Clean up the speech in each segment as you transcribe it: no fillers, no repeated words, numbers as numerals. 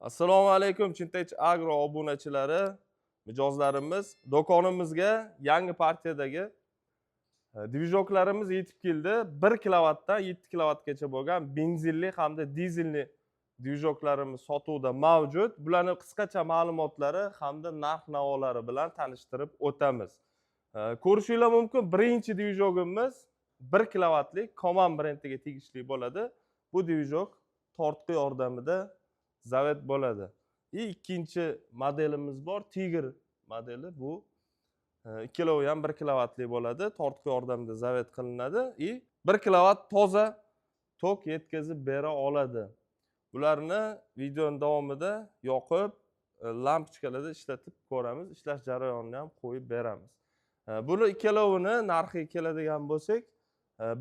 Assalomu alaykum Chintaj Agro obunachilari, mijozlarimiz. Do'konimizga yangi partiyadagi dvijoklarimiz yetib keldi. 1 kilovatdan 7 kilovatgacha bo'lgan benzinli hamda dizelli dvijoklarimiz sotuvda mavjud. Bularning qisqacha ma'lumotlari hamda narx-navolari bilan tanishtirib o'tamiz. Ko'rishinglar mumkin, birinchi dvijogimiz 1 kilovatlik Coman brendiga tegishli bo'ladi. Bu dvijok tortqi yordamida zavet bo'ladi. Ikkinchi modelimiz bor, Tiger modeli. Bu ikkalovi ham 1 kilovatli bo'ladi. Tortqi yordamida zavet qilinadi. 1 kilovat toza tok yetkazib bera oladi. Bularni videoning davomida yoqib, lampochkalarda ishlatib ko'ramiz. Ishlash jarayonini ham qo'yib beramiz. Buni ikkalovini narxiga keladigan bo'lsak,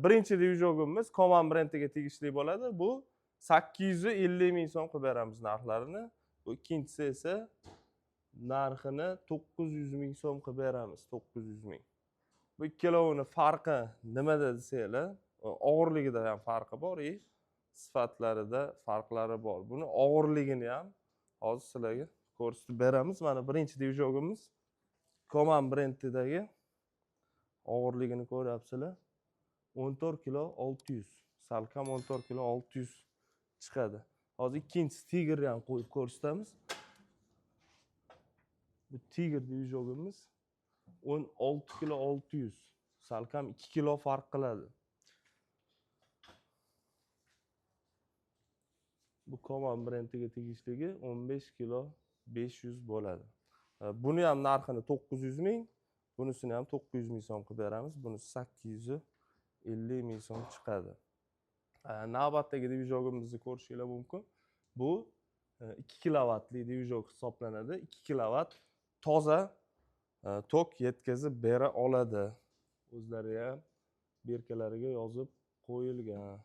birinchi dvijogimiz Coman brendiga tegishli bo'ladi. Bu 850 ming so'm qilib beramiz narxlarini. Bu ikkinchisi esa narxini 900 ming so'm qilib beramiz. 900 ming. Bu ikkalovini farqi nimada desanglar, og'irligida ham farqi bor, sifatlarida farqlari bor. Buni og'irligini ham hozir sizlarga ko'rsatib beramiz. Mana birinchi dvijogimiz Coman brendidagi og'irligini ko'ryapsizlar. 14 kilo 600. Salkam 14 kilo 600 chiqadi. Hozir ikkinchisi Tigerni ham qo'yib ko'rsatamiz. Bu Tiger dvijogimiz 16 kilo 600. Salkam 2 kilo farq qiladi. Bu Coman brendiga tegishligi 15 kilo 500 bo'ladi. Buni ham narxini 900 ming, bunisini ham 900 ming so'm qilib beramiz. Bunisi 850 ming so'm chiqadi. Navbatdagi dvijogimizni ko'rishinglar mumkin. Bu 2 kilovatli dvijog hisoblanadi. 2 kilovat toza tok yetkazib bera oladi. O'zlari ham berkalariga yozib qo'yilgan.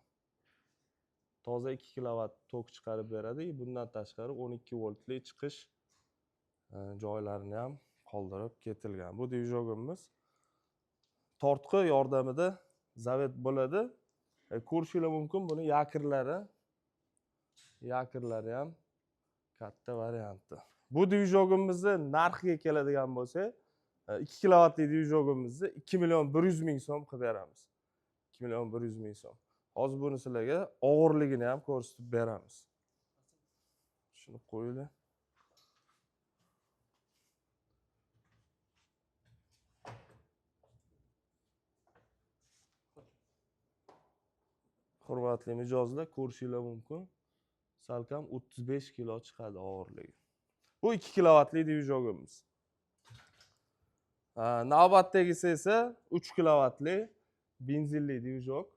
Toza 2 kilovat tok chiqarib beradi. Bundan tashqari 12 voltli chiqish joylarini ham qoldirib ketilgan. Bu dvijogimiz tortqi yordamida zavet bo'ladi. Ko'rishinglar mumkin, buni yakirlari ham katta varianti. Bu dvijogimizni narxiga keladigan bo'lsa, 2 kilovatli dvijogimizni 2 million 100 ming so'm qilib beramiz. 2 million 100 ming so'm. Hozir buni sizlarga og'irligini ham ko'rsatib beramiz. Shuni qo'yinglar. Hurmatli mijozlar, ko'rishinglar mumkin. Salkam 35 kilo chiqadi og'irligi. Bu 2 kilovatli dvijogimiz. Navbatdagisi esa 3 kilovatli benzinli dvijog.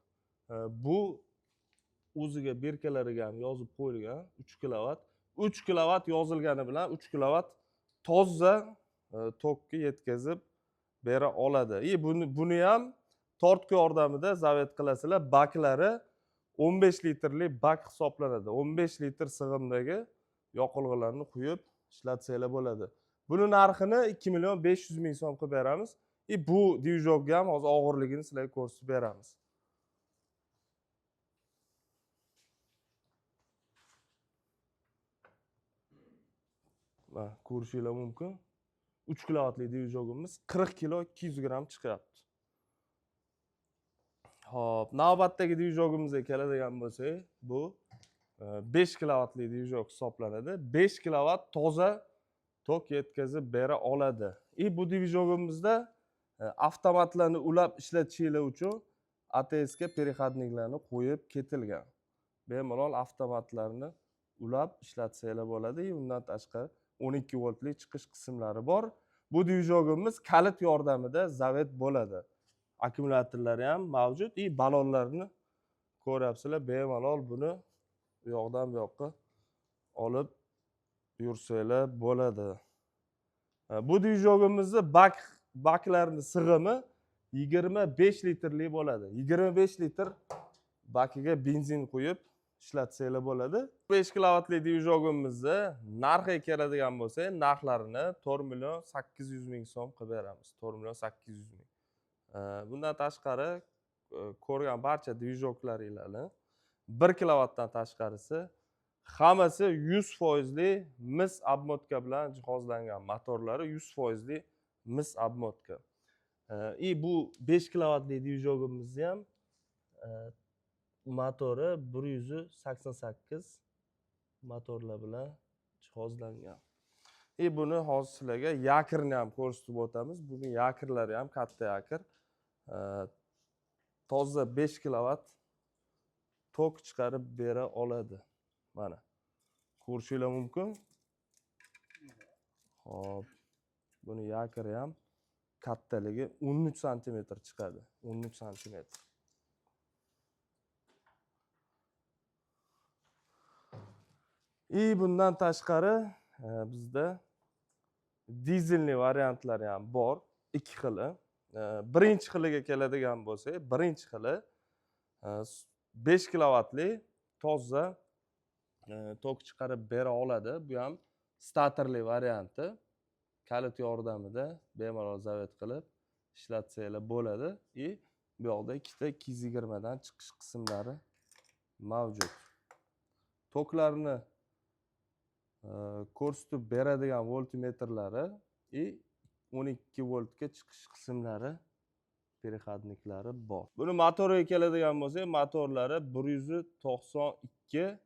Bu o'ziga berkalariga ham yozib qo'yilgan 3 kilovat. 3 kilovat yozilgani bilan 3 kilovat toza tokka yetkazib bera oladi. Buni ham tortqi yordamida zavet qilasizlar. Baklari 15 litrli bak hisoblanadi. 15 litr sig'imdagi yoqilg'ilarni quyib ishlatsanglar bo'ladi. Buni narxini 2 million 500 ming so'm qilib beramiz. Bu dvijogga ham hozir og'irligini sizlarga ko'rsatib beramiz. Ko'rishinglar mumkin. 3 kilovatli dvijogimiz 40 kilo 200 gram chiqyapti. Xo'p, navbatdagi dvijogimizga keladigan bo'lsak, bu 5 kilovatli dvijog hisoblanadi. 5 kilovat toza tok yetkazib bera oladi. Bu dvijogimizda avtomatlarni ulab ishlatishinglar uchun ATS ga переходникlarni qo'yib ketilgan. Bemalol avtomatlarni ulab ishlatsanglar bo'ladi. Undan tashqari 12 voltli chiqish qismlari bor. Bu dvijogimiz kalit yordamida zavet bo'ladi. Akkumulyatorlari ham mavjud. Balonlarni ko'ryapsizlar. Bemalol buni bu yoqdan bu yoqqa olib yursanglar bo'ladi. Bu dvijogimizni baklarini sig'imi 25 litrli bo'ladi. 25 litr bakiga benzin quyib ishlatsanglar bo'ladi. 5 kilovatli dvijogimizni narxiga keladigan bo'lsa, narxlarini 4 million 800 ming so'm qilib beramiz. 4 million 800 ming. Bundan tashqari ko'rgan barcha dvijoklaringlarni 1 kilovatdan tashqarisi Hammasi 100% mis obmotka bilan jihozlangan motorlari 100% mis obmotka. Bu 5 kilovatli dvijogimizni ham motori 188 motorlar bilan jihozlangan. Buni hozir sizlarga yakirni ham ko'rsatib o'tamiz. Buni yakirlari ham katta yakir. Toza 5 kilovat tok chiqarib bera oladi. Mana. Ko'rishinglar mumkin. Xo'p. Buni yakiri ham kattaligi 13 sm chiqadi. 13 sm. Bundan tashqari bizda dizelli variantlari ham bor, ikki xili. Birinchi xiliga keladigan bo'lsak, birinchi xili 5 kilovatli toza tok chiqarib bera oladi. Bu ham statorli varianti. Kalit yordamida bemalol zavet qilib ishlatsanglar bo'ladi. Bu yoqda ikkita 220 dan chiqish qismlari mavjud. Toklarni ko'rsatib beradigan voltmetrlari 12 voltga chiqish qismlari переходниклari bor. Buni motoriga keladigan bo'lsak, motorlari 192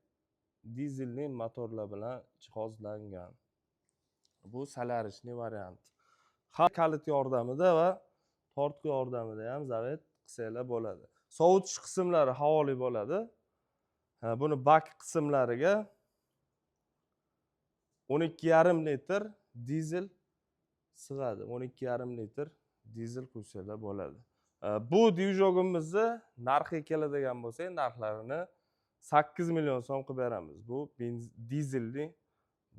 dizelli motorlar bilan jihozlangan. Bu solarishli variant. Har kalit yordamida va tortqi yordamida ham zavet qilsanglar bo'ladi. Sovutish qismlari havoli bo'ladi. Buni bak qismlariga 12,5 litr dizel sig'adi. 12,5 litr dizel qo'shsanglar bo'ladi. Bu dvijogimizni narxiga keladigan bo'lsak, narxlarini 8 million so'm qilib beramiz. Bu dizelli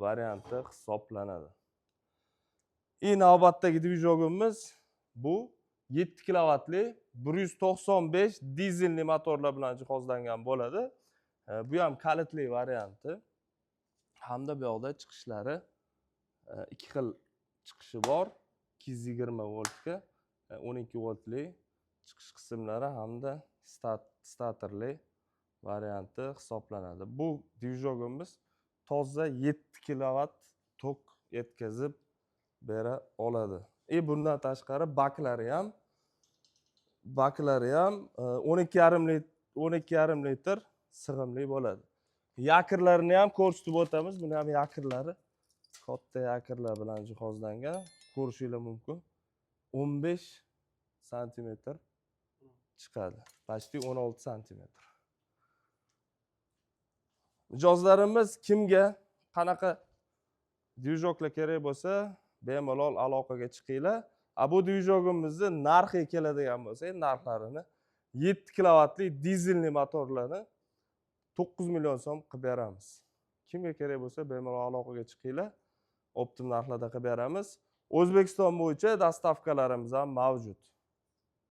varianti hisoblanadi. Navbatdagi dvijogimiz bu 7 kilovatli 195 dizelli motorlar bilan jihozlangan bo'ladi. Bu ham kalitli varianti. Hamda bu yoqda chiqishlari ikki xil chiqishi bor. 220 voltga 12 voltli chiqish qismlari hamda statorli varianti hisoblanadi. Bu dvijogimiz toza 7 kilovat tok yetkazib bera oladi. Bundan tashqari baklari ham 12,5 litr sig'imli bo'ladi. Yakirlarni ham ko'rsatib o'tamiz. Buni ham yakirlari katta yakirlar bilan jihozlangan. Ko'rishinglar mumkin. 15 sm chiqadi. Почти 16 sm. Mijozlarimiz kimga qanaqa dvijoklar kerak bo'lsa, bemalol aloqaga chiqinglar. Bu dvijogimizni narxiga keladigan bo'lsak, narxlarini 7 kilovatli dizelli motorlarni 9 million so'm qilib beramiz. Kimga kerak bo'lsa, bemalol aloqaga chiqinglar. Optim narxlarda qilib beramiz. O'zbekiston bo'yicha dastavkalarimiz ham mavjud.